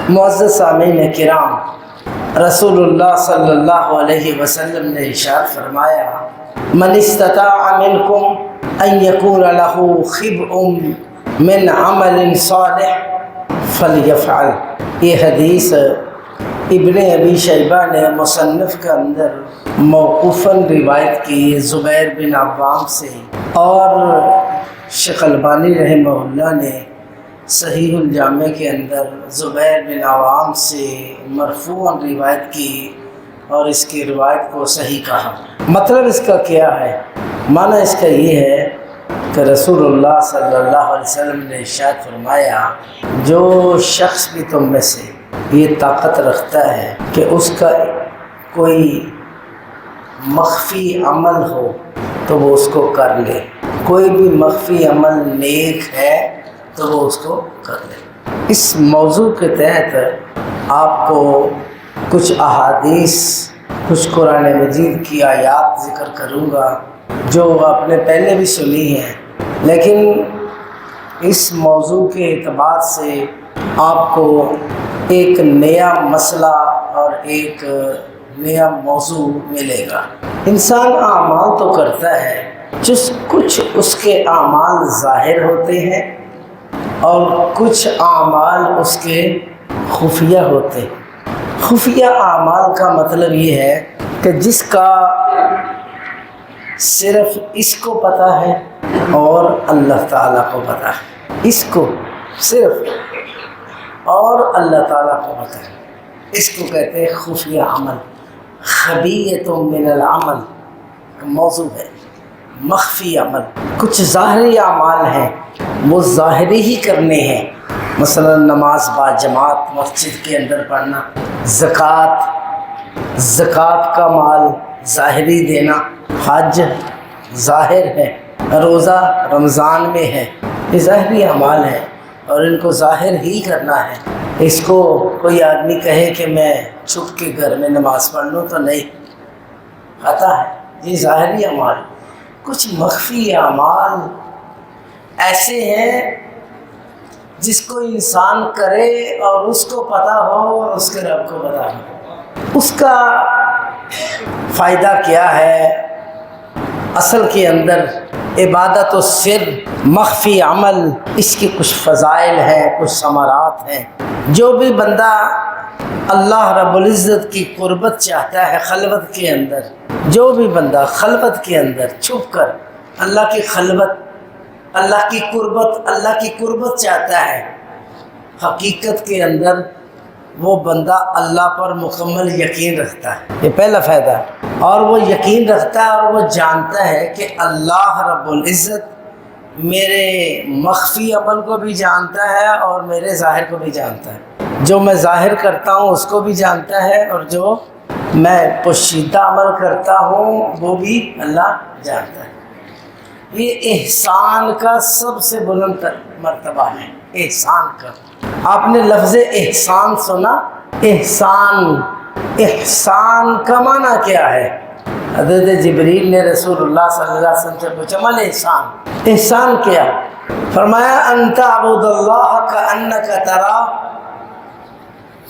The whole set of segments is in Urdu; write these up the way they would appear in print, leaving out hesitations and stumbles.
معزز سامعین کرام، رسول اللہ صلی اللہ علیہ وسلم نے ارشاد فرمایا، من استطاع منکم ان یکون له خبء من عمل صالح فلیفعل۔ یہ حدیث ابن ابی شیبہ نے مصنف کے اندر موقوفاً روایت کی زبیر بن عوام سے، اور شیخ البانی رحمہ اللہ نے صحیح الجامع کے اندر زبیر بن عوام سے مرفوعاً روایت کی اور اس کی روایت کو صحیح کہا۔ مطلب اس کا کیا ہے؟ معنی اس کا یہ ہے کہ رسول اللہ صلی اللہ علیہ وسلم نے ارشاد فرمایا، جو شخص بھی تم میں سے یہ طاقت رکھتا ہے کہ اس کا کوئی مخفی عمل ہو تو وہ اس کو کر لے، کوئی بھی مخفی عمل نیک ہے تو وہ اس کو کر لے۔ اس موضوع کے تحت آپ کو کچھ احادیث، کچھ قرآن مجید کی آیات ذکر کروں گا جو آپ نے پہلے بھی سنی ہیں، لیکن اس موضوع کے اعتبار سے آپ کو ایک نیا مسئلہ اور ایک نیا موضوع ملے گا۔ انسان اعمال تو کرتا ہے، جس کچھ اس کے اعمال ظاہر ہوتے ہیں اور کچھ اعمال اس کے خفیہ ہوتے ہیں۔ خفیہ اعمال کا مطلب یہ ہے کہ جس کا صرف اس کو پتہ ہے اور اللہ تعالیٰ کو پتہ ہے، اس کو صرف اور اللہ تعالیٰ کو پتہ ہے، اس کو کہتے ہیں خفیہ عمل۔ خبیۃ من العمل موضوع ہے، مخفی عمل۔ کچھ ظاہری اعمال ہیں، وہ ظاہری ہی کرنے ہیں، مثلا نماز با جماعت مسجد کے اندر پڑھنا، زکوٰۃ کا مال ظاہری دینا، حج ظاہر ہے، روزہ رمضان میں ہے، یہ ظاہری اعمال ہیں اور ان کو ظاہر ہی کرنا ہے۔ اس کو کوئی آدمی کہے کہ میں چھپ کے گھر میں نماز پڑھ لوں تو نہیں آتا ہے، یہ ظاہری اعمال۔ کچھ مخفی اعمال ایسے ہیں جس کو انسان کرے اور اس کو پتہ ہو اور اس کے رب کو پتہ ہو۔ اس کا فائدہ کیا ہے؟ اصل کے اندر عبادت و سر مخفی عمل، اس کے کچھ فضائل ہیں، کچھ ثمرات ہیں۔ جو بھی بندہ اللہ رب العزت کی قربت چاہتا ہے خلوت کے اندر، جو بھی بندہ خلوت کے اندر چھپ کر اللہ کی خلوت، اللہ کی قربت چاہتا ہے، حقیقت کے اندر وہ بندہ اللہ پر مکمل یقین رکھتا ہے۔ یہ پہلا فائدہ ہے، اور وہ یقین رکھتا ہے اور وہ جانتا ہے کہ اللہ رب العزت میرے مخفی عمل کو بھی جانتا ہے اور میرے ظاہر کو بھی جانتا ہے۔ جو میں ظاہر کرتا ہوں اس کو بھی جانتا ہے اور جو میں پوشیدہ عمل کرتا ہوں وہ بھی اللہ جانتا ہے۔ یہ احسان کا سب سے بلند مرتبہ ہے، احسان کا۔ آپ نے لفظ احسان سنا؟ احسان کا معنی کیا ہے؟ حضرت جبریل نے رسول اللہ صلی اللہ علیہ وسلم سے پوچھا، مل احسان کیا؟ فرمایا، ان تعبد اللہ کأنک تراہ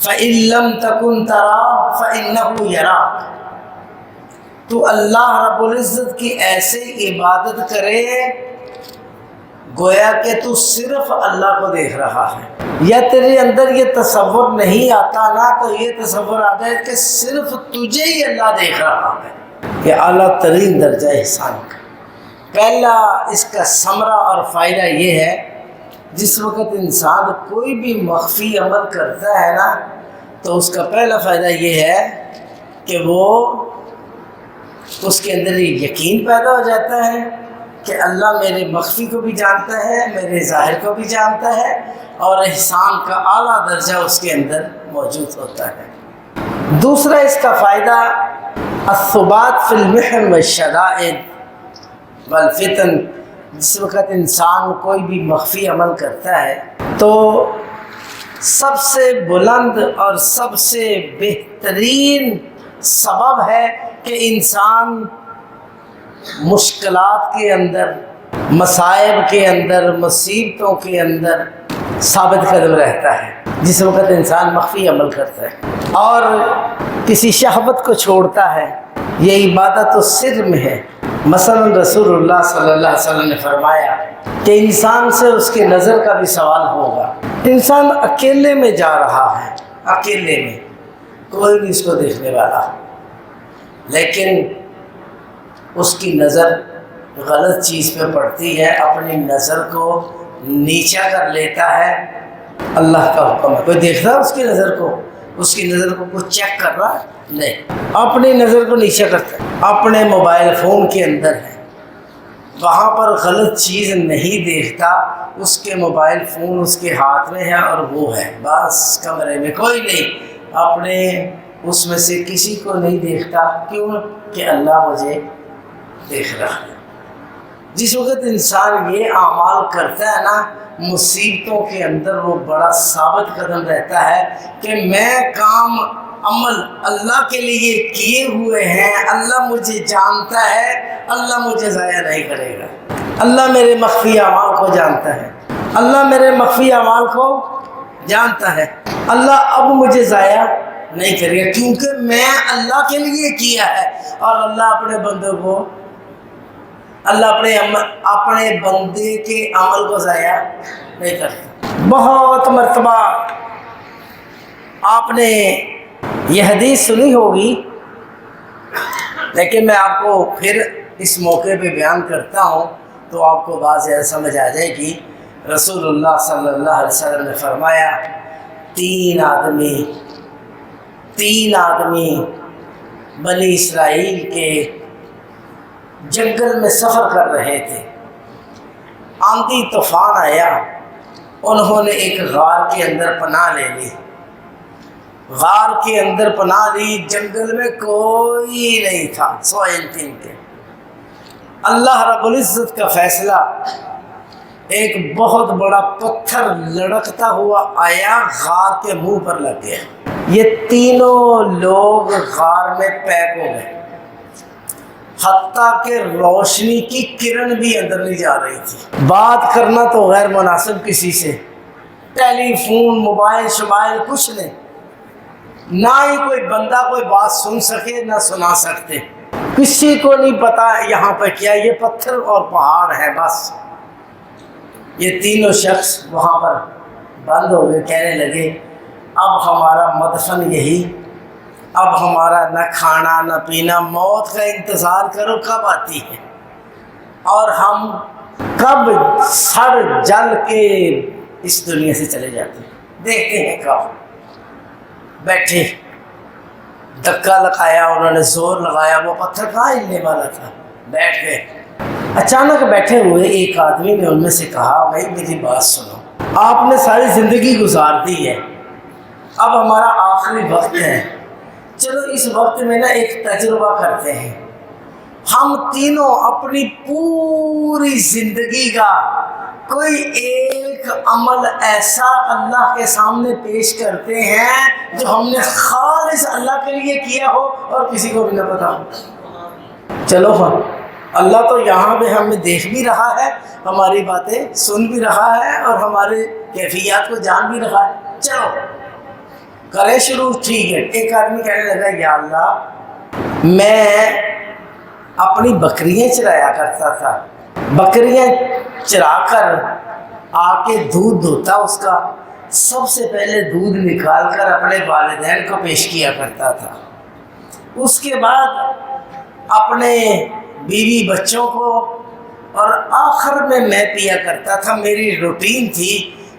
فإن لم تکن تراہ فإنہ یراک۔ تو اللہ رب العزت کی ایسے عبادت کرے گویا کہ تو صرف اللہ کو دیکھ رہا ہے، یا تیرے اندر یہ تصور نہیں آتا نا تو یہ تصور آتا ہے کہ صرف تجھے ہی اللہ دیکھ رہا ہے۔ یہ اعلیٰ ترین درجہ احسان کا۔ پہلا اس کا ثمرہ اور فائدہ یہ ہے، جس وقت انسان کوئی بھی مخفی عمل کرتا ہے نا تو اس کا پہلا فائدہ یہ ہے کہ وہ اس کے اندر یہ یقین پیدا ہو جاتا ہے کہ اللہ میرے مخفی کو بھی جانتا ہے، میرے ظاہر کو بھی جانتا ہے، اور احسان کا اعلیٰ درجہ اس کے اندر موجود ہوتا ہے۔ دوسرا اس کا فائدہ الثبات فی المحن والشدائد والفتن۔ جس وقت انسان کوئی بھی مخفی عمل کرتا ہے تو سب سے بلند اور سب سے بہترین سبب ہے کہ انسان مشکلات کے اندر، مصائب کے اندر، مصیبتوں کے اندر ثابت قدم رہتا ہے۔ جس وقت انسان مخفی عمل کرتا ہے اور کسی شہوت کو چھوڑتا ہے، یہ عبادت و سر میں ہے۔ مثلا رسول اللہ صلی اللہ علیہ وسلم نے فرمایا کہ انسان سے اس کی نظر کا بھی سوال ہوگا۔ انسان اکیلے میں جا رہا ہے، اکیلے میں، کوئی نہیں اس کو دیکھنے والا، لیکن اس کی نظر غلط چیز پہ پڑتی ہے، اپنی نظر کو نیچا کر لیتا ہے۔ اللہ کا حکم ہے، کوئی دیکھ رہا ہے اس کی نظر کو؟ اس کی نظر کو کوئی چیک کر رہا ہے؟ نہیں، اپنی نظر کو نیچا کرتا ہے، اپنے موبائل فون کے اندر ہے، وہاں پر غلط چیز نہیں دیکھتا، اس کے موبائل فون اس کے ہاتھ میں ہے اور وہ ہے، بس کمرے میں کوئی نہیں، اپنے اس میں سے کسی کو نہیں دیکھتا۔ کیوں؟ کہ اللہ مجھے دیکھ رہا ہے۔ جس وقت انسان یہ اعمال کرتا ہے نا، مصیبتوں کے اندر وہ بڑا ثابت قدم رہتا ہے کہ میں کام عمل اللہ کے لیے کیے ہوئے ہیں، اللہ مجھے جانتا ہے، اللہ مجھے ضائع نہیں کرے گا، اللہ میرے مخفی اعمال کو جانتا ہے، اللہ میرے مخفی اعمال کو جانتا ہے، اللہ اب مجھے ضائع نہیں کرے گا، کیونکہ میں اللہ کے لیے کیا ہے۔ اور اللہ اپنے بندوں کو، اللہ اپنے بندے کے عمل کو ضائع نہیں کرتا۔ بہت مرتبہ آپ نے یہ حدیث سنی ہوگی، لیکن میں آپ کو پھر اس موقع پہ بیان کرتا ہوں تو آپ کو بات زیادہ سمجھ آ جائے گی۔ رسول اللہ صلی اللہ علیہ وسلم نے فرمایا، تین آدمی بنی اسرائیل کے جنگل میں سفر کر رہے تھے، آندھی طوفان آیا، انہوں نے ایک غار کے اندر پناہ لے لی، غار کے اندر پناہ لی، جنگل میں کوئی نہیں تھا سوائے ان تین کے۔ اللہ رب العزت کا فیصلہ، ایک بہت بڑا پتھر لڑکتا ہوا آیا، غار کے منہ پر لگ گیا، یہ تینوں لوگ غار میں پیک ہو گئے، حتیٰ کہ روشنی کی کرن بھی اندر نہیں جا رہی تھی۔ بات کرنا تو غیر مناسب کسی سے، ٹیلی فون، موبائل شمائل کچھ نہیں، نہ ہی کوئی بندہ کوئی بات سن سکے نہ سنا سکتے، کسی کو نہیں پتا یہاں پہ کیا، یہ پتھر اور پہاڑ ہے بس۔ یہ تینوں شخص وہاں پر بند ہو گئے، کہنے لگے اب ہمارا مدفن یہی، اب ہمارا نہ کھانا نہ پینا، موت کا انتظار کرو کب آتی ہے، اور ہم کب سڑ جل کے اس دنیا سے چلے جاتے ہیں، دیکھتے ہیں کب۔ بیٹھے، دھکا لگایا انہوں نے، زور لگایا، وہ پتھر کہاں ہلنے والا تھا، بیٹھ گئے۔ اچانک بیٹھے ہوئے ایک آدمی نے ان میں سے کہا، بھائی میری بات سنو، آپ نے ساری زندگی گزار دی ہے، اب ہمارا آخری وقت ہے، چلو اس وقت میں نا ایک تجربہ کرتے ہیں، ہم تینوں اپنی پوری زندگی کا کوئی ایک عمل ایسا اللہ کے سامنے پیش کرتے ہیں جو ہم نے خالص اللہ کے لیے کیا ہو اور کسی کو بھی نہ پتا ہو۔ چلو ہاں، اللہ تو یہاں پہ ہمیں دیکھ بھی رہا ہے، ہماری باتیں سن بھی رہا ہے اور ہمارے کیفیات کو جان بھی رہا ہے، چلو کریں شروع۔ ٹھیک ہے، ایک آدمی کہنے لگا، یا اللہ میں اپنی بکریاں چرایا کرتا تھا، بکریاں چرا کر آ کے دودھ دھوتا، اس کا سب سے پہلے دودھ نکال کر اپنے والدین کو پیش کیا کرتا تھا، اس کے بعد اپنے بیوی بچوں کو، اور آخر میں پیا کرتا تھا۔ میری روٹین تھی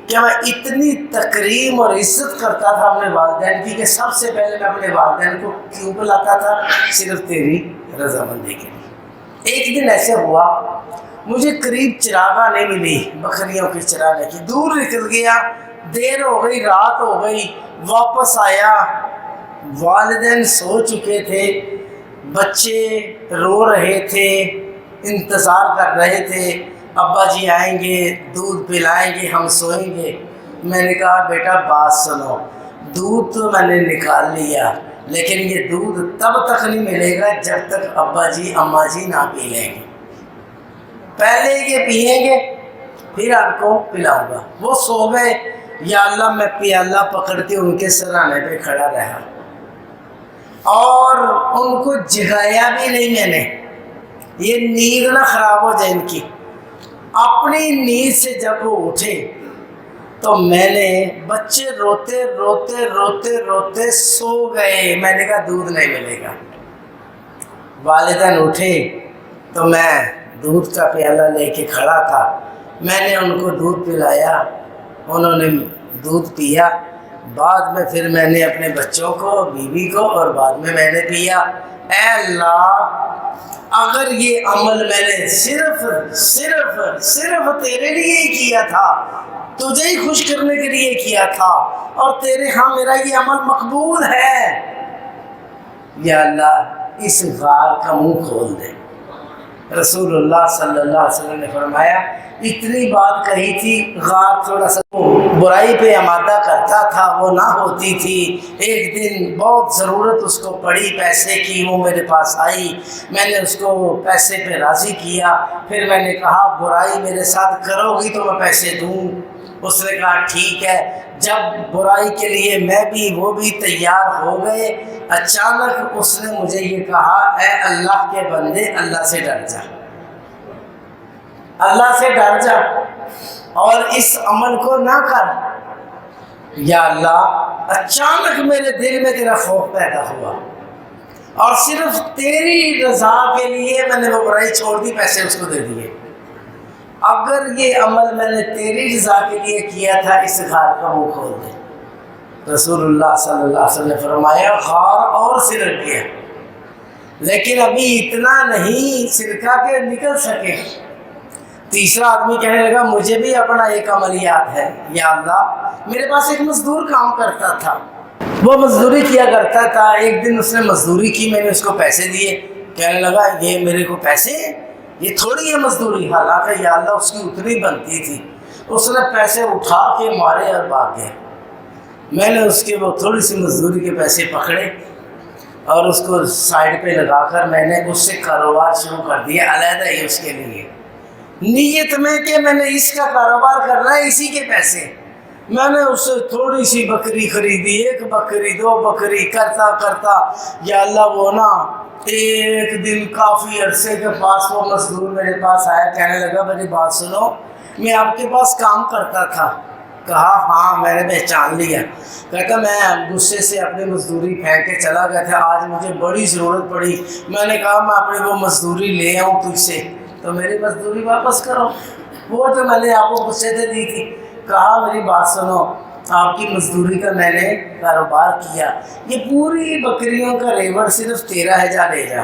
کہ میں اتنی تکریم اور عزت کرتا تھا اپنے والدین کی کہ سب سے پہلے میں اپنے والدین کو کیوں بلاتا تھا؟ صرف تیری رضامندی کے لیے۔ ایک دن ایسے ہوا، مجھے قریب چراغاہ نہیں ملی بکریوں کی چرانے کی، دور نکل گیا، دیر ہو گئی، رات ہو گئی، واپس آیا، والدین سو چکے تھے، بچے رو رہے تھے، انتظار کر رہے تھے، ابا جی آئیں گے، دودھ پلائیں گے، ہم سوئیں گے۔ میں نے کہا بیٹا بات سنو، دودھ تو میں نے نکال لیا، لیکن یہ دودھ تب تک نہیں ملے گا جب تک ابا جی اماں جی نہ پی لیں گے، پہلے یہ پئیں گے پھر آپ کو پلاؤں گا۔ وہ سو گئے، یا اللہ میں پیالہ پکڑ کے ان کے سرانے پہ کھڑا رہا اور ان کو جگایا بھی نہیں میں نے، یہ نیند نہ خراب ہو جائے ان کی۔ اپنی نیند سے جب وہ اٹھے تو میں نے، بچے روتے روتے روتے روتے سو گئے، میں نے کہا دودھ نہیں ملے گا۔ والدین اٹھے تو میں دودھ کا پیالہ لے کے کھڑا تھا، میں نے ان کو دودھ پلایا، انہوں نے دودھ پیا، بعد میں پھر میں نے اپنے بچوں کو، بیوی کو، اور بعد میں نے پیا۔ اے اللہ، اگر یہ عمل میں نے صرف تیرے لیے ہی کیا تھا، تجھے ہی خوش کرنے کے لیے کیا تھا، اور تیرے ہاں میرا یہ عمل مقبول ہے، یا اللہ اس غار کا منہ کھول دے۔ رسول اللہ صلی اللہ علیہ وسلم نے فرمایا، اتنی بات کہی تھی، غار تھوڑا سا برائی پہ آمادہ کرتا تھا، وہ نہ ہوتی تھی۔ ایک دن بہت ضرورت اس کو پڑی پیسے کی، وہ میرے پاس آئی، میں نے اس کو پیسے پہ راضی کیا، پھر میں نے کہا برائی میرے ساتھ کرو گی تو میں پیسے دوں۔ اس نے کہا ٹھیک ہے۔ جب برائی کے لیے میں بھی وہ بھی تیار ہو گئے، اچانک اس نے مجھے یہ کہا، اے اللہ کے بندے، اللہ سے ڈر جا، اللہ سے ڈر جا اور اس عمل کو نہ کر۔ یا اللہ، اچانک میرے دل میں تیرا خوف پیدا ہوا اور صرف تیری رضا کے لیے میں نے وہ برائی چھوڑ دی، پیسے اس کو دے دیے۔ اگر یہ عمل میں نے تیری رضا کے لیے کیا تھا، اس غار کا منہ کھول دے۔ رسول اللہ صلی اللہ علیہ وسلم نے فرمایا، غار اور سرک گیا، لیکن ابھی اتنا نہیں سرکا کے نکل سکے۔ تیسرا آدمی کہنے لگا، مجھے بھی اپنا ایک عمل یاد ہے، یا اللہ، میرے پاس ایک مزدور کام کرتا تھا، وہ مزدوری کیا کرتا تھا، ایک دن اس نے مزدوری کی، میں نے اس کو پیسے دیے، کہنے لگا یہ میرے کو پیسے، یہ تھوڑی ہے مزدوری، حالانکہ یا اللہ اس کی اتنی بنتی تھی۔ اس نے پیسے اٹھا کے مارے اور بھاگ گئے۔ میں نے اس کے وہ تھوڑی سی مزدوری کے پیسے پکڑے اور اس کو سائڈ پہ لگا کر میں نے اس سے کاروبار شروع کر دیا، علیحدہ ہی اس کے لیے، نیت میں کہ میں نے اس کا کاروبار کرنا ہے، اسی کے پیسے۔ میں نے اس سے تھوڑی سی بکری خریدی، ایک بکری، دو بکری، کرتا کرتا یا اللہ وہ نا ایک دن کافی عرصے کے پاس وہ مزدور میرے پاس آیا، کہنے لگا میری بات سنو، میں آپ کے پاس کام کرتا تھا۔ کہا ہاں، میں نے پہچان لیا۔ کہتا میں غصے سے اپنی مزدوری پھینک کے چلا گیا تھا، آج مجھے بڑی ضرورت پڑی، میں نے کہا میں اپنی وہ مزدوری لے آؤں تجھ سے، تو میری مزدوری واپس کرو، وہ جو میں نے آپ کو غصے سے دی تھی۔ کہا میری بات سنو، آپ کی مزدوری کا میں نے کاروبار کیا، یہ پوری بکریوں کا ریوڑ صرف 13,000 لے جا۔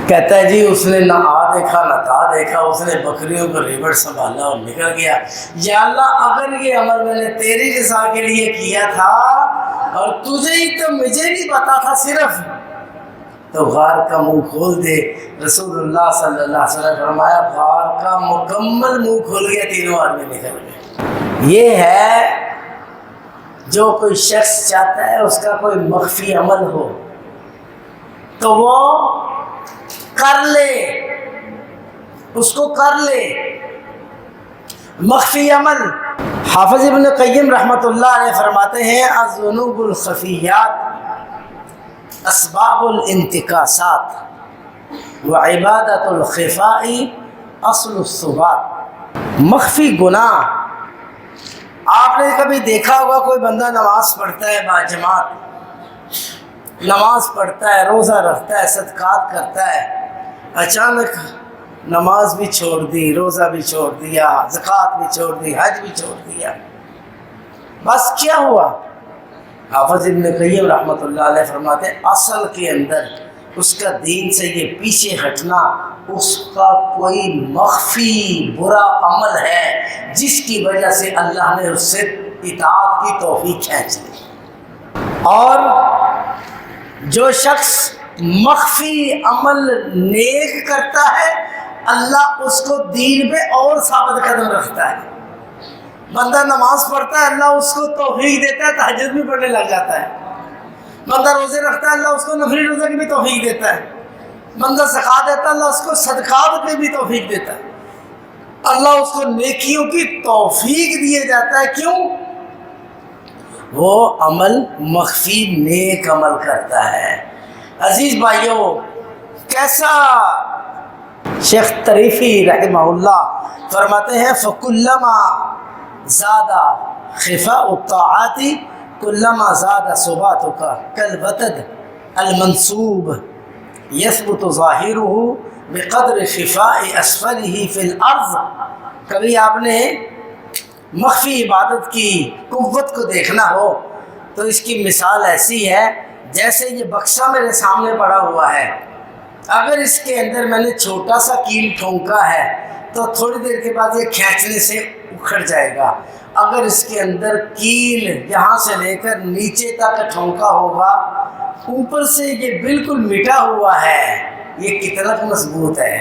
کہتا ہے جی اس نے نہ آ دیکھا نہ تا دیکھا، اس نے بکریوں کا ریوڑ سنبھالا اور نکل گیا۔ یا اللہ، اگر یہ عمل میں نے تیری رضا کے لیے کیا تھا اور تجھے ہی تو مجھے بھی پتا تھا صرف، تو غار کا منہ کھول دے۔ رسول اللہ صلی اللہ علیہ وسلم نے فرمایا، غار کا مکمل منہ کھول گیا، تینوں آدمی نکل گئے۔ یہ ہے جو کوئی شخص چاہتا ہے اس کا کوئی مخفی عمل ہو تو وہ کر لے، اس کو کر لے مخفی عمل۔ حافظ ابن قیم رحمۃ اللہ علیہ فرماتے ہیں، الذنوب الخفیات اسباب الانتکاسات وعبادت الخفاء اصل الثبات۔ مخفی گناہ، آپ نے کبھی دیکھا ہوگا کوئی بندہ نماز پڑھتا ہے باجماعت، نماز پڑھتا ہے، روزہ رکھتا ہے، صدقات کرتا ہے، اچانک نماز بھی چھوڑ دی، روزہ بھی چھوڑ دیا، زکوٰۃ بھی چھوڑ دی، حج بھی چھوڑ دیا، بس کیا ہوا؟ حافظ ابن قیم رحمۃ اللہ علیہ فرماتے ہیں، اصل کے اندر اس کا دین سے یہ پیچھے ہٹنا، اس کا کوئی مخفی برا عمل ہے جس کی وجہ سے اللہ نے اس سے اطاعت کی توفیق کھینچ لی۔ اور جو شخص مخفی عمل نیک کرتا ہے، اللہ اس کو دین پہ اور ثابت قدم رکھتا ہے۔ بندہ نماز پڑھتا ہے، اللہ اس کو توفیق دیتا ہے، تہجد بھی پڑھنے لگ جاتا ہے۔ بندہ روزے رکھتا ہے، اللہ اس کو نفلی روزے کی بھی توفیق دیتا ہے۔ بندہ زکوٰۃ دیتا ہے، اللہ اس کو صدقات کی بھی توفیق دیتا ہے۔ اللہ اس کو نیکیوں کی توفیق دیے جاتا ہے۔ کیوں؟ وہ عمل مخفی نیک عمل کرتا ہے۔ عزیز بھائیوں، کیسا شیخ طریفی رحمہ اللہ فرماتے ہیں فَكُلَّمَا زَادَ خِفَاءُ الطَّاعَاتِ كُلَّمَا زَادَ ثُبَاتُكَ كَالْوَتَدِ الْمَنْصُوبِ يَثْبُتُ ظَاهِرُهُ بِقَدْرِ خِفَاءِ أَسْفَلِهِ فِي الْأَرْضِ۔ کبھی آپ نے مخفی عبادت کی قوت کو دیکھنا ہو تو اس کی مثال ایسی ہے جیسے یہ بکسا میرے سامنے پڑا ہوا ہے، اگر اس کے اندر میں نے چھوٹا سا کیل ٹھونکا ہے تو تھوڑی دیر کے بعد یہ کھینچنے سے اکھڑ جائے گا، اگر اس کے اندر کیل یہاں سے لے کر نیچے تک ٹھونکا ہوگا، اوپر سے یہ بالکل مٹا ہوا ہے، یہ کتنا مضبوط ہے،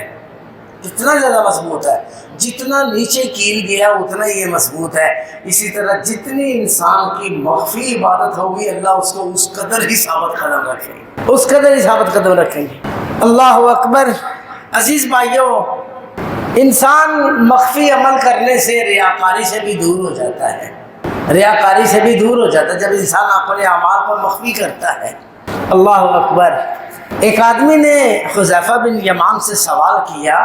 کتنا زیادہ مضبوط ہے، جتنا نیچے کیل گیا اتنا یہ مضبوط ہے۔ اسی طرح جتنی انسان کی مخفی عبادت ہوگی اللہ اس کو اس قدر ہی ثابت قدم رکھیں گے، اس قدر ہی ثابت قدم رکھیں گے۔ اللہ اکبر۔ عزیز بھائیوں، انسان مخفی عمل کرنے سے ریاکاری سے بھی دور ہو جاتا ہے، ریاکاری سے بھی دور ہو جاتا ہے جب انسان اپنے اعمال کو مخفی کرتا ہے۔ اللہ اکبر۔ ایک آدمی نے حذیفہ بن یمان سے سوال کیا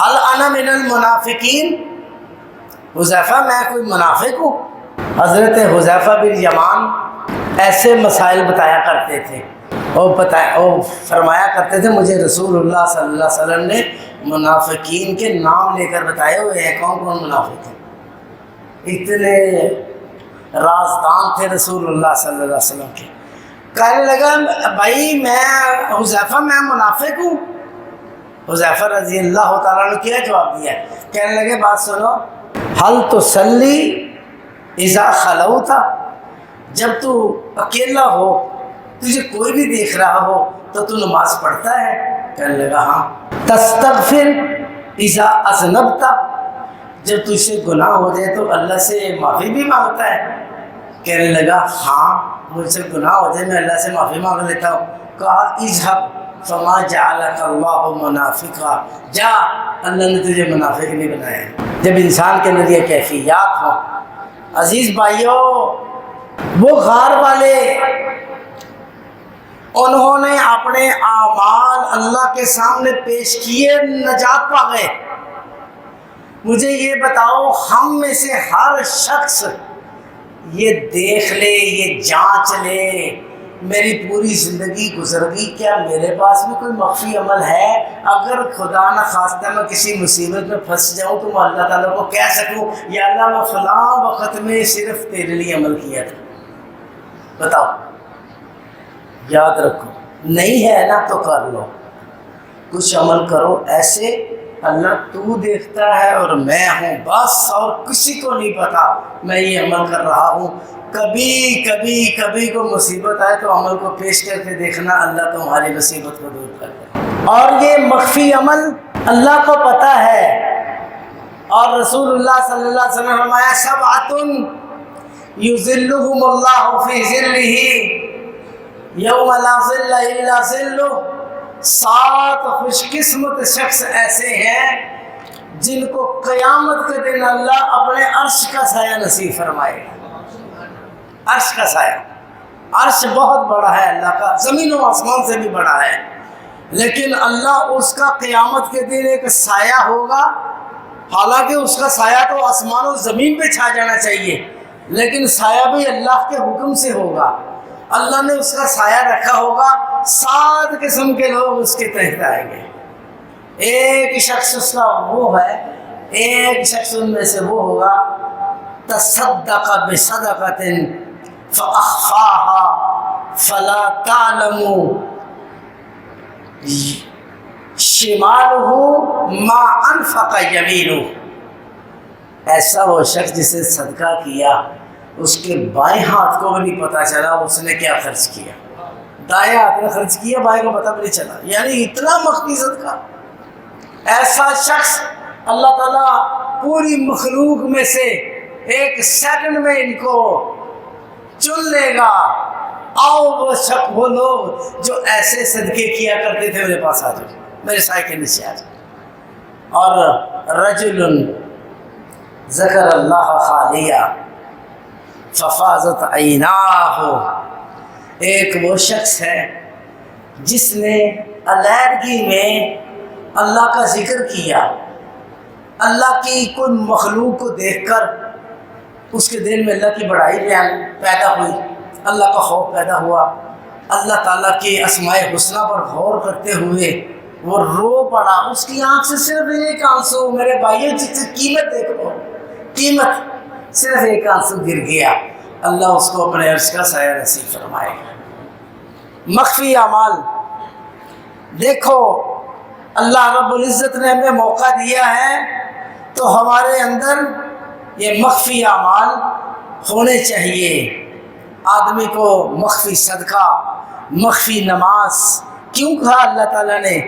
حل انا من المنافقین، حذیفہ میں کوئی منافق ہوں؟ حضرت حذیفہ بن یمان ایسے مسائل بتایا کرتے تھے اور فرمایا کرتے تھے مجھے رسول اللہ صلی اللہ علیہ وسلم نے منافقین کے نام لے کر بتائے ہوئے ہیں، کون کون منافق ہیں۔ اتنے رازدان تھے رسول اللہ صلی اللہ علیہ وسلم کے۔ کہنے لگا بھائی میں حذیفہ میں منافق ہوں؟ حذیفہ رضی اللہ تعالیٰ نے کیا جواب دیا؟ کہنے لگے بات سنو، حل تصلی اذا خلوت، جب تو اکیلا ہو تجھے کوئی بھی دیکھ رہا ہو تو تو نماز پڑھتا ہے؟ کہنے لگا ہاں۔ تستغفر اذا اذنبت، جب تجھ سے گناہ ہو جائے تو اللہ سے معافی بھی مانگتا ہے؟ کہنے لگا ہاں، مجھ سے گناہ ہو جائے میں اللہ سے معافی مانگ لیتا ہوں۔ کہا اذهب فما جعلک اللہ منافقا، جا اللہ نے تجھے منافق نہیں بنایا۔ جب انسان کے اندر یہ کیفیات ہوں، عزیز بھائیوں، وہ غار والے انہوں نے اپنے اعمال اللہ کے سامنے پیش کیے، نجات پا گئے۔ مجھے یہ بتاؤ، ہم میں سے ہر شخص یہ دیکھ لے، یہ جانچ لے میری پوری زندگی گزر گئی، کیا میرے پاس بھی کوئی مخفی عمل ہے؟ اگر خدا نہ خواستہ میں کسی مصیبت میں پھنس جاؤں تو میں اللہ تعالیٰ کو کہہ سکوں یا اللہ میں فلاں وقت میں صرف تیرے لیے عمل کیا تھا۔ بتاؤ، یاد رکھو، نہیں ہے نا تو کر لو، کچھ عمل کرو ایسے اللہ تو دیکھتا ہے اور میں ہوں بس، اور کسی کو نہیں پتا میں یہ عمل کر رہا ہوں۔ کبھی کو مصیبت آئے تو عمل کو پیش کر کے دیکھنا، اللہ تمہاری مصیبت کو دور کر دے۔ اور یہ مخفی عمل اللہ کو پتہ ہے، اور رسول اللہ صلی اللہ علیہ وسلم نے فرمایا سبعۃ یظلھم اللہ فی ظلہ یوم لا ظل الا ظلہ، 7 خوش قسمت شخص ایسے ہیں جن کو قیامت کے دن اللہ اپنے عرش کا سایہ نصیب فرمائے گا۔ عرش کا سایہ، عرش بہت بڑا ہے اللہ کا، زمین و آسمان سے بھی بڑا ہے، لیکن اللہ اس کا قیامت کے دن ایک سایہ ہوگا، حالانکہ اس کا سایہ تو آسمان و زمین پہ چھا جانا چاہیے، لیکن سایہ بھی اللہ کے حکم سے ہوگا۔ اللہ نے اس کا سایہ رکھا ہوگا، 7 قسم کے لوگ اس کے تحت آئیں گے۔ ایک شخص اس کا وہ ہے، ایک شخص ان میں سے وہ ہوگا تصدق بصدقۃ فأخفاها فلا تعلم شمالہ ما انفق یمینہ، ایسا وہ شخص جسے صدقہ کیا اس کے بائیں ہاتھ کو بھی نہیں پتہ چلا اس نے کیا خرچ کیا، دائیں ہاتھ نے خرچ کیا بائیں کو پتہ بھی نہیں چلا، یعنی اتنا مخفی صدقہ۔ ایسا شخص اللہ تعالیٰ پوری مخلوق میں سے ایک سیکنڈ میں ان کو چن لے گا، آؤ وہ لوگ جو ایسے صدقے کیا کرتے تھے میرے پاس آ جاؤ، میرے سائے کے نیچے آ جاؤ۔ اور رجل ذکر اللہ خالیہ، ففاضت عیناہ، ایک وہ شخص ہے جس نے علیحدگی میں اللہ کا ذکر کیا، اللہ کی کوئی مخلوق کو دیکھ کر اس کے دل میں اللہ کی بڑائی پیدا ہوئی، اللہ کا خوف پیدا ہوا، اللہ تعالیٰ کے اسماء حسنہ پر غور کرتے ہوئے وہ رو پڑا، اس کی آنکھ سے صرف ایک آنسو، میرے بھائیوں جس کی قیمت دیکھو، قیمت، صرف ایک آنسو گر گیا، اللہ اس کو اپنے عرش کا سایہ نصیب فرمائے گا۔ مخفی اعمال، دیکھو اللہ رب العزت نے ہمیں موقع دیا ہے تو ہمارے اندر یہ مخفی اعمال ہونے چاہیے۔ آدمی کو مخفی صدقہ، مخفی نماز کیوں کہا اللہ تعالیٰ نے؟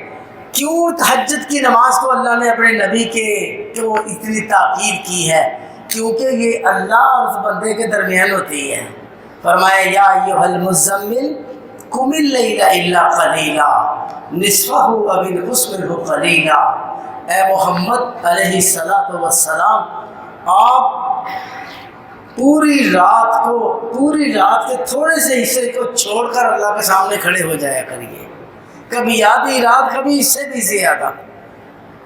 کیوں تہجد کی نماز کو اللہ نے اپنے نبی کے کیوں اتنی تاکید کی ہے؟ کیونکہ یہ اللہ اور اس بندے کے درمیان ہوتی ہے۔ فرمایا یا ایھا المزمل قم اللیل الا قلیلا نصفہ او انقص منہ قلیلا، اے محمد علیہ السلام، آپ پوری رات کے تھوڑے سے حصے کو چھوڑ کر اللہ کے سامنے کھڑے ہو جایا کریے، کبھی آدھی رات، کبھی اس سے بھی زیادہ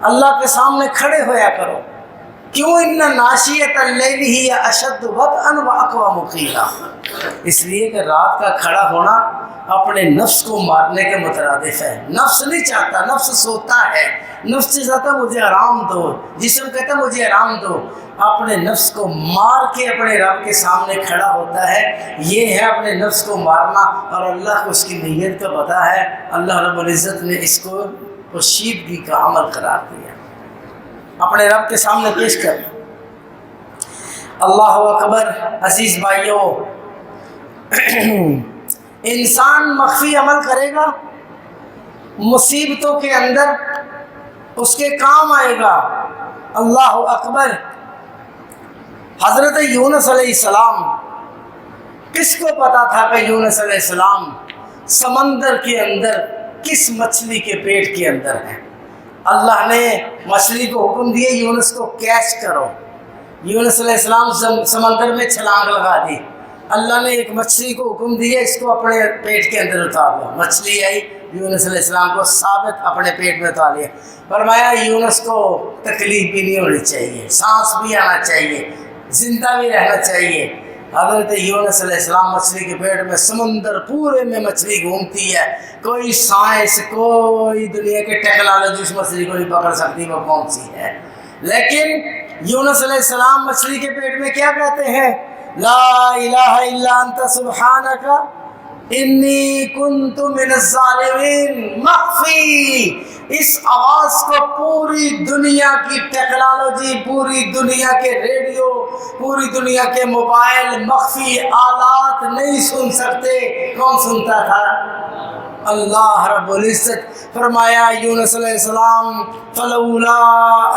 اللہ کے سامنے کھڑے ہویا کرو۔ کیوں؟ ان ناشیۃ اللیل ہی اشد وطئا واقوم قیلا، اس لیے کہ رات کا کھڑا ہونا اپنے نفس کو مارنے کے مترادف ہے۔ نفس نہیں چاہتا، نفس سوتا ہے، نفس سے چاہتا مجھے آرام دو، جسم کہتا مجھے آرام دو، اپنے نفس کو مار کے اپنے رب کے سامنے کھڑا ہوتا ہے، یہ ہے اپنے نفس کو مارنا، اور اللہ کو اس کی نیت کا پتہ ہے۔ اللہ رب العزت نے اس کو پوشیدگی کا عمل قرار دیا، اپنے رب کے سامنے پیش کرنا۔ اللہ اکبر۔ عزیز بھائیوں، انسان مخفی عمل کرے گا، مصیبتوں کے اندر اس کے کام آئے گا۔ اللہ اکبر۔ حضرت یونس علیہ السلام، کس کو پتا تھا کہ یونس علیہ السلام سمندر کے اندر کس مچھلی کے پیٹ کے اندر ہے؟ اللہ نے مچھلی کو حکم دیے یونس کو کیچ کرو، یونس علیہ السلام سمندر میں چھلانگ لگا دی، اللہ نے ایک مچھلی کو حکم دیا اس کو اپنے پیٹ کے اندر اتار لو، مچھلی آئی، یونس علیہ السلام کو ثابت اپنے پیٹ میں اتار لیا۔ فرمایا یونس کو تکلیف بھی نہیں ہونی چاہیے، سانس بھی آنا چاہیے، زندہ بھی رہنا چاہیے۔ حضرت یونس علیہ السلام مچھلی کے پیٹ میں، سمندر پورے میں مچھلی گھومتی ہے، کوئی سائنس، کوئی دنیا کے ٹیکنالوجی اس مچھلی کو نہیں پکڑ سکتی وہ کون سی ہے، لیکن یونس علیہ السلام مچھلی کے پیٹ میں کیا کہتے ہیں؟ لا الہ الا انت سبحانک انی کنت من الظالمین۔ مخفی، اس آواز کو پوری دنیا کی ٹیکنالوجی، پوری دنیا کے ریڈیو، پوری دنیا کے موبائل، مخفی آلات نہیں سن سکتے۔ کون سنتا تھا؟ اللہ رب العزت۔ فرمایا یونس علیہ السلام فلولا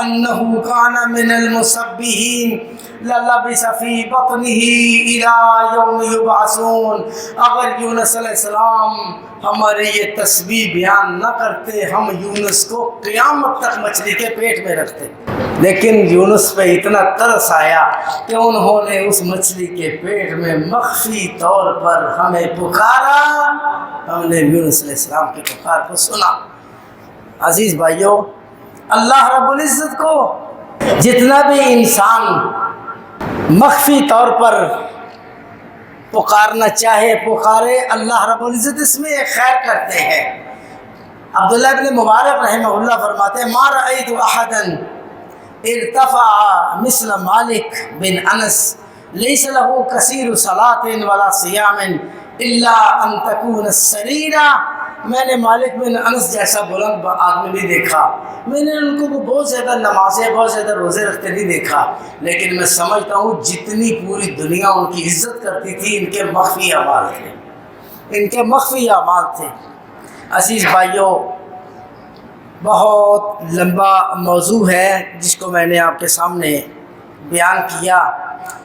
انہ کان من المسبحین للبث فی بطنہ الی یوم یبعثون، اگر یونس علیہ السلام ہمارے یہ تسبیح بیان نہ کرتے، ہم یونس کو قیامت تک مچھلی کے پیٹ میں رکھتے، لیکن یونس پہ اتنا ترس آیا کہ انہوں نے اس مچھلی کے پیٹ میں مخفی طور پر ہمیں پکارا، ہم نے یونس علیہ السلام کی پکار کو سنا۔ عزیز بھائیوں، اللہ رب العزت کو جتنا بھی انسان مخفی طور پر پکارنا چاہے پکارے، اللہ رب العزت اس میں ایک خیر کرتے ہیں۔ عبداللہ بن مبارک رحمہ اللہ فرماتے ہیں ما رأیت احدا ارتفع مثل مالک بن انس لیس له کثیر صلاۃ ولا صیام الا ان تکون السریرہ، میں نے مالک بن انس جیسا بلند آدمی نہیں دیکھا، میں نے ان کو بہت زیادہ نمازیں، بہت زیادہ روزے رکھتے نہیں دیکھا، لیکن میں سمجھتا ہوں جتنی پوری دنیا ان کی عزت کرتی تھی ان کے مخفی اعمال تھے، ان کے مخفی اعمال تھے۔ عزیز بھائیوں، بہت لمبا موضوع ہے جس کو میں نے آپ کے سامنے بیان کیا،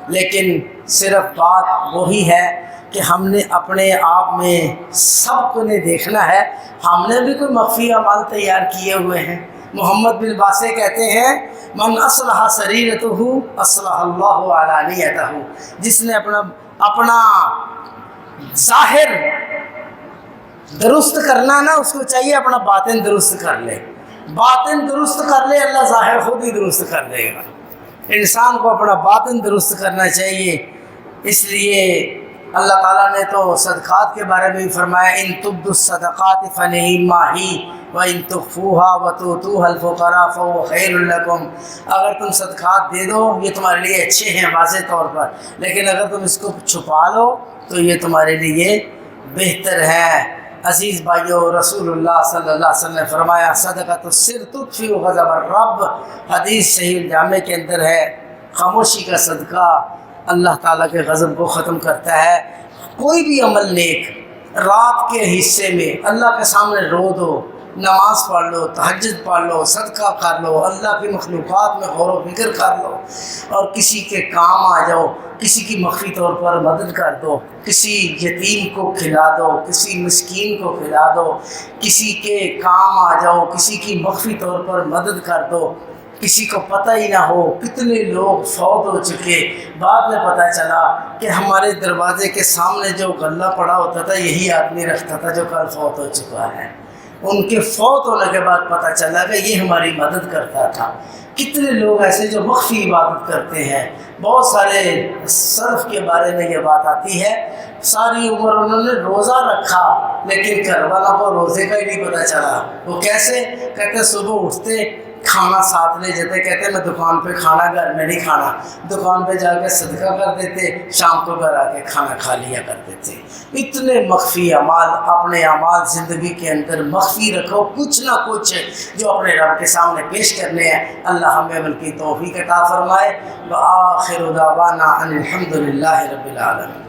لیکن صرف بات وہی ہے کہ ہم نے اپنے آپ میں سب کو نے دیکھنا ہے، ہم نے بھی کوئی مخفی اعمال تیار کیے ہوئے ہیں۔ محمد بن باسے کہتے ہیں من اصلح سریرتہ اصلح اللہ علانیتہ، جس نے اپنا ظاہر درست کرنا نا، اس کو چاہیے اپنا باطن درست کر لے، باطن درست کر لے اللہ ظاہر خود ہی درست کر دے گا۔ انسان کو اپنا باطن درست کرنا چاہیے۔ اس لیے اللہ تعالیٰ نے تو صدقات کے بارے میں بھی فرمایا ان تبدوا الصدقات فنعما ہی وان تخفوها وتؤتوها الفقراء فهو خیر لکم، اگر تم صدقات دے دو یہ تمہارے لیے اچھے ہیں واضح طور پر، لیکن اگر تم اس کو چھپا لو تو یہ تمہارے لیے بہتر ہے۔ عزیز بھائیو، رسول اللہ صلی اللہ علیہ وسلم نے فرمایا صدقۃ السر تطفئ غضب الرب، حدیث صحیح جامع کے اندر ہے، خاموشی کا صدقہ اللہ تعالیٰ کے غضب کو ختم کرتا ہے۔ کوئی بھی عمل نیک رات کے حصے میں اللہ کے سامنے رو دو، نماز پڑھ لو، تہجد پڑھ لو، صدقہ کر لو، اللہ کی مخلوقات میں غور و فکر کر لو، اور کسی کے کام آ جاؤ، کسی کی مخفی طور پر مدد کر دو، کسی یتیم کو کھلا دو، کسی مسکین کو کھلا دو، کسی کے کام آ جاؤ، کسی کی مخفی طور پر مدد کر دو، کسی کو پتہ ہی نہ ہو۔ کتنے لوگ فوت ہو چکے، بعد میں پتہ چلا کہ ہمارے دروازے کے سامنے جو غلہ پڑا ہوتا تھا یہی آدمی رکھتا تھا جو کل فوت ہو چکا ہے۔ ان کے فوت ہونے کے بعد پتہ چلا کہ یہ ہماری مدد کرتا تھا۔ کتنے لوگ ایسے جو مخفی عبادت کرتے ہیں۔ بہت سارے سلف کے بارے میں یہ بات آتی ہے، ساری عمر انہوں نے روزہ رکھا لیکن گھر والوں کو روزے کا ہی نہیں پتہ چلا۔ وہ کیسے؟ کہتے صبح اٹھتے کھانا ساتھ لے جاتے، کہتے میں دکان پہ کھانا گھر میں نہیں کھانا، دکان پہ جا کے صدقہ کر دیتے، شام کو گھر آ کے کھانا کھا لیا کرتے تھے۔ اتنے مخفی اعمال، اپنے اعمال زندگی کے اندر مخفی رکھو، کچھ نہ کچھ جو اپنے رب کے سامنے پیش کرنے ہیں۔ اللہ ہمیں عمل کی توفیق عطا فرمائے۔ وآخر دعوانا ان الحمد للہ رب العالمین۔